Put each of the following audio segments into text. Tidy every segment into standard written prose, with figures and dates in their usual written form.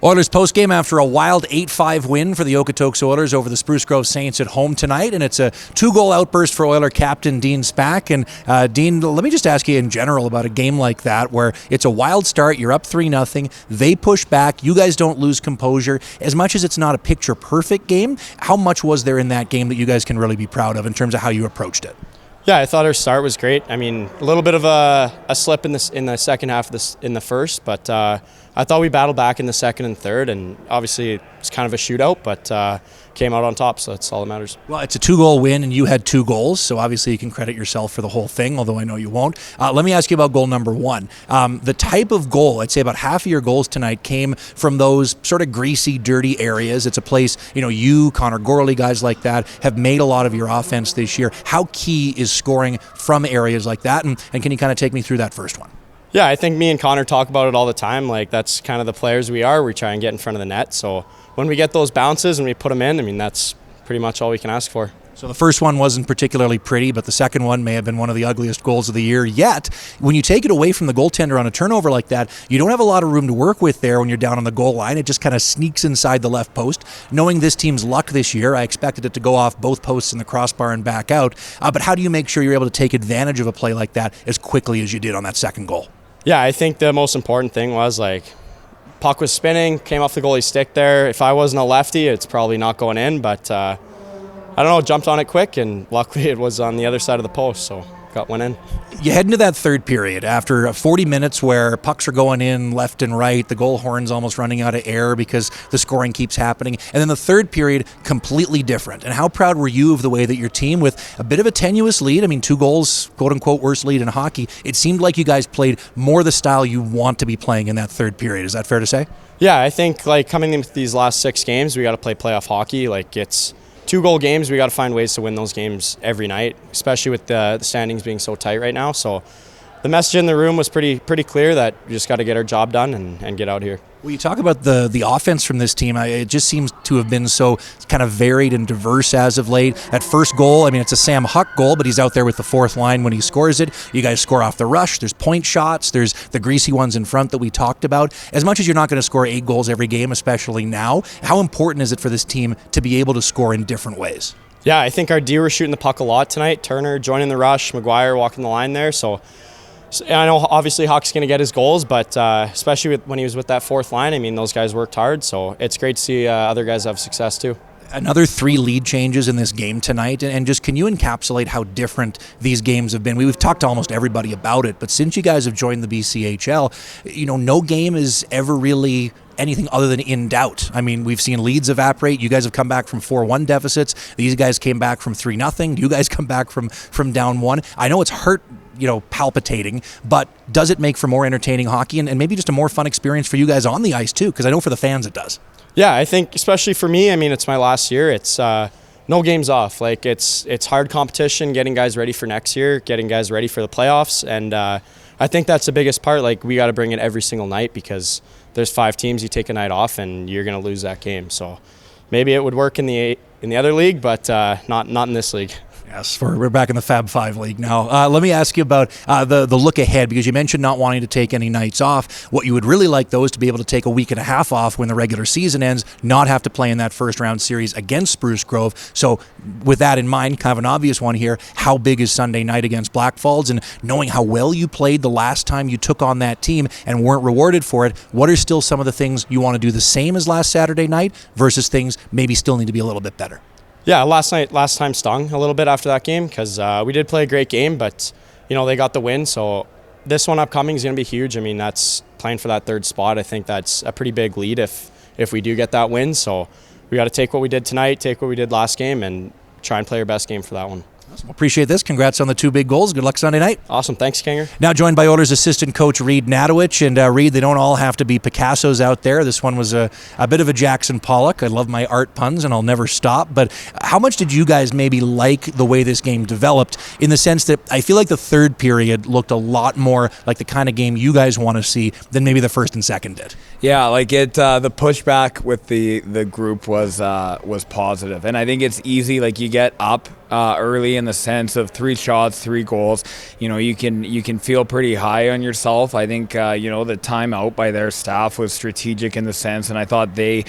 Oilers postgame after a wild 8-5 win for the Okotoks Oilers over the Spruce Grove Saints at home tonight, and it's a 2-goal outburst for Oiler captain Dean Spak. And Dean, let me just ask you in general about a game like that where it's a wild start, you're up 3-0, they push back, you guys don't lose composure. As much as it's not a picture-perfect game, how much was there in that game that you guys can really be proud of in terms of how you approached it? Yeah, I thought our start was great. I mean, a little bit of a slip in the second half in the first, but I thought we battled back in the second and third, and obviously it's kind of a shootout, but came out on top, so that's all that matters. Well, it's a 2-goal win, and you had 2 goals, so obviously you can credit yourself for the whole thing, although I know you won't. Let me ask you about goal number 1. The type of goal, I'd say about half of your goals tonight came from those sort of greasy, dirty areas. It's a place, you, Connor Gorley, guys like that, have made a lot of your offense this year. How key is scoring from areas like that, and can you kind of take me through that first one? Yeah, I think me and Connor talk about it all the time. Like, that's kind of the players we are. We try and get in front of the net. So when we get those bounces and we put them in, I mean, that's pretty much all we can ask for. So the first one wasn't particularly pretty, but the second one may have been one of the ugliest goals of the year yet. When you take it away from the goaltender on a turnover like that, you don't have a lot of room to work with there when you're down on the goal line. It just kind of sneaks inside the left post. Knowing this team's luck this year, I expected it to go off both posts in the crossbar and back out. But how do you make sure you're able to take advantage of a play like that as quickly as you did on that second goal? Yeah, I think the most important thing was, puck was spinning, came off the goalie's stick there. If I wasn't a lefty, it's probably not going in, but I don't know, jumped on it quick, and luckily it was on the other side of the post, so got one in. You head into that third period after 40 minutes where pucks are going in left and right, the goal horn's almost running out of air because the scoring keeps happening, and then the third period completely different. And how proud were you of the way that your team, with a bit of a tenuous lead, 2 goals, quote-unquote worst lead in hockey, it seemed like you guys played more the style you want to be playing in that third period. Is that fair to say? Yeah, I think coming into these last 6 games, we got to play playoff hockey. It's 2-goal games. We got to find ways to win those games every night, especially with the standings being so tight right now. So the message in the room was pretty clear that we just got to get our job done and get out here. Well, you talk about the offense from this team. It just seems to have been so kind of varied and diverse as of late. That first goal, it's a Sam Huck goal, but he's out there with the fourth line when he scores it. You guys score off the rush. There's point shots. There's the greasy ones in front that we talked about. As much as you're not going to score 8 goals every game, especially now, how important is it for this team to be able to score in different ways? Yeah, I think our D were shooting the puck a lot tonight. Turner joining the rush, McGuire walking the line there, so I know obviously Huck's going to get his goals, but especially when he was with that fourth line, those guys worked hard, so it's great to see other guys have success too. Another 3 lead changes in this game tonight, and just can you encapsulate how different these games have been? We've talked to almost everybody about it, but since you guys have joined the BCHL, no game is ever really anything other than in doubt. We've seen leads evaporate. You guys have come back from 4-1 deficits. These guys came back from 3-0. You guys come back from down 1. I know it's hurt, palpitating, but does it make for more entertaining hockey and maybe just a more fun experience for you guys on the ice too? Because I know for the fans it does. Yeah, I think especially for me, it's my last year. It's no games off. It's hard competition, getting guys ready for next year, getting guys ready for the playoffs, and I think that's the biggest part. We got to bring it every single night because there's 5 teams. You take a night off and you're going to lose that game. So maybe it would work in the other league, but not in this league. Yes, we're back in the Fab 5 league now. Let me ask you about the look ahead, because you mentioned not wanting to take any nights off. What you would really like, though, is to be able to take a week and a half off when the regular season ends, not have to play in that first-round series against Spruce Grove. So with that in mind, kind of an obvious one here, how big is Sunday night against Black Falls? And knowing how well you played the last time you took on that team and weren't rewarded for it, what are still some of the things you want to do the same as last Saturday night versus things maybe still need to be a little bit better? Yeah, last time stung a little bit after that game because we did play a great game, but they got the win. So this one upcoming is going to be huge. That's playing for that 3rd spot. I think that's a pretty big lead if we do get that win. So we got to take what we did tonight, take what we did last game, and try and play our best game for that one. Awesome. Appreciate this. Congrats on the 2 big goals. Good luck Sunday night. Awesome. Thanks, Kinger. Now joined by Oilers assistant coach Reid Hnatowich. And Reid, they don't all have to be Picassos out there. This one was a bit of a Jackson Pollock. I love my art puns and I'll never stop. But how much did you guys maybe like the way this game developed, in the sense that I feel like the third period looked a lot more like the kind of game you guys want to see than maybe the first and second did? Yeah, the pushback with the group was positive. And I think it's easy, you get up early in the sense of 3 shots, 3 goals. You can feel pretty high on yourself. I think the timeout by their staff was strategic in the sense, and I thought they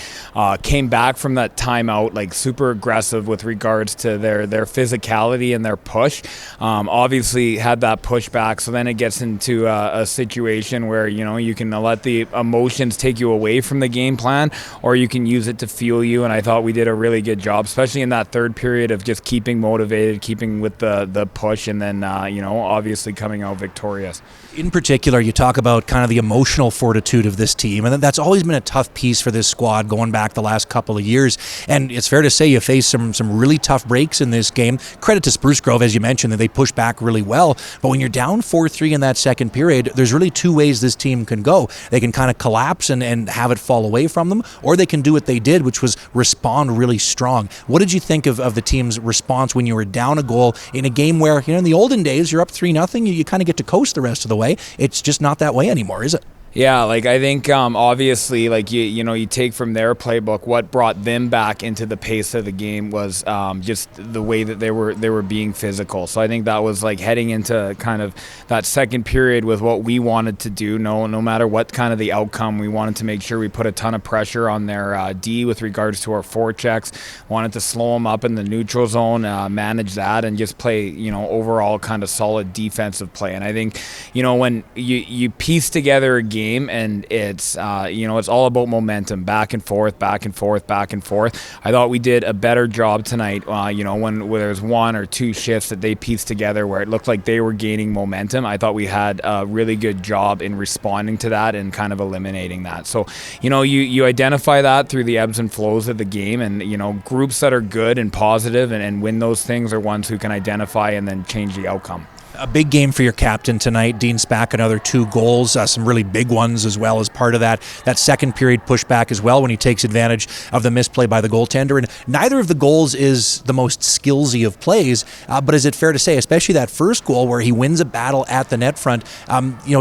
came back from that timeout like super aggressive with regards to their physicality and their push. Obviously had that pushback, so then it gets into a situation where you can let the emotions take you away from the game plan, or you can use it to fuel you. And I thought we did a really good job, especially in that third period, of just keeping motivated, keeping with the push, and then obviously coming out victorious. In particular, you talk about kind of the emotional fortitude of this team, and that's always been a tough piece for this squad going back the last couple of years. And it's fair to say you faced some really tough breaks in this game. Credit to Spruce Grove, as you mentioned, that they pushed back really well. But when you're down 4-3 in that second period, there's really 2 ways this team can go. They can kind of collapse and have it fall away from them, or they can do what they did, which was respond really strong. What did you think of the team's response when you were down a goal in a game where, in the olden days, you're up 3-0, you kind of get to coast the rest of the way? It's just not that way anymore, is it? Yeah, I think obviously you take from their playbook. What brought them back into the pace of the game was just the way that they were being physical. So I think that was heading into kind of that second period with what we wanted to do. No matter what kind of the outcome, we wanted to make sure we put a ton of pressure on their D with regards to our forechecks. Wanted to slow them up in the neutral zone, manage that, and just play overall kind of solid defensive play. And I think when you piece together a game, and it's it's all about momentum, back and forth, back and forth, back and forth. I thought we did a better job tonight. When there was 1 or 2 shifts that they pieced together where it looked like they were gaining momentum, I thought we had a really good job in responding to that and kind of eliminating that. So you identify that through the ebbs and flows of the game, and groups that are good and positive and win those things are ones who can identify and then change the outcome. A big game for your captain tonight, Dean Spak, another 2 goals, some really big ones as well as part of that second period pushback as well when he takes advantage of the misplay by the goaltender. And neither of the goals is the most skillsy of plays, but is it fair to say, especially that first goal where he wins a battle at the net front,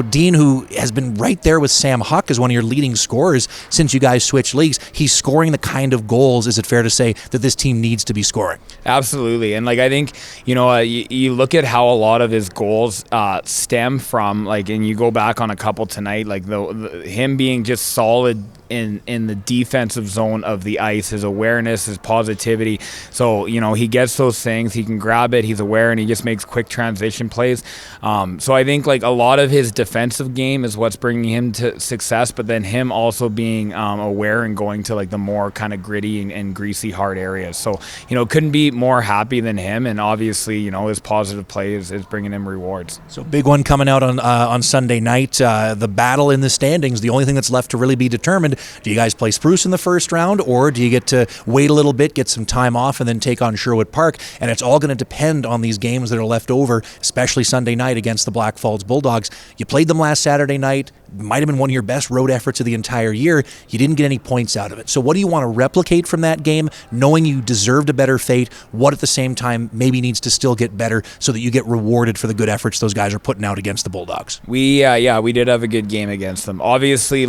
Dean, who has been right there with Sam Huck as one of your leading scorers since you guys switched leagues, he's scoring the kind of goals, is it fair to say, that this team needs to be scoring? Absolutely. And I think, you look at how a lot of his goals stem from, and you go back on a couple tonight, him being just solid in the defensive zone of the ice, his awareness, his positivity. So he gets those things, he can grab it, he's aware, and he just makes quick transition plays. So I think a lot of his defensive game is what's bringing him to success, but then him also being aware and going to the more kind of gritty and greasy hard areas. So couldn't be more happy than him, and obviously his positive play is bringing him rewards. So big one coming out on Sunday night. The battle in the standings, the only thing that's left to really be determined. Do you guys play Spruce in the first round, or do you get to wait a little bit, get some time off, and then take on Sherwood Park? And it's all going to depend on these games that are left over, especially Sunday night against the Black Falls Bulldogs. You played them last Saturday night. Might have been one of your best road efforts of the entire year. You didn't get any points out of it. So what do you want to replicate from that game, knowing you deserved a better fate? What at the same time maybe needs to still get better so that you get rewarded for the good efforts those guys are putting out against the Bulldogs? We did have a good game against them. Obviously,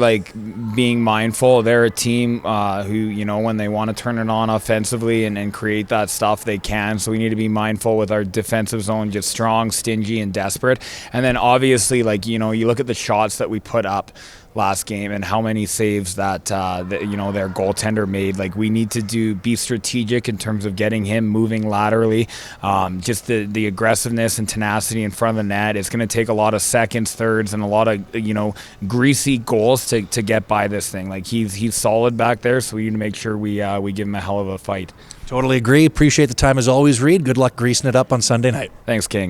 being mindful, they're a team who, when they want to turn it on offensively and create that stuff, they can. So we need to be mindful with our defensive zone, just strong, stingy, and desperate. And then obviously, you look at the shots that we put up last game and how many saves that their goaltender made. We need to be strategic in terms of getting him moving laterally. Just the aggressiveness and tenacity in front of the net. It's going to take a lot of seconds, thirds, and a lot of greasy goals to get by this thing. He's solid back there, so we need to make sure we give him a hell of a fight. Totally agree. Appreciate the time as always, Reid. Good luck greasing it up on Sunday night. Thanks, King.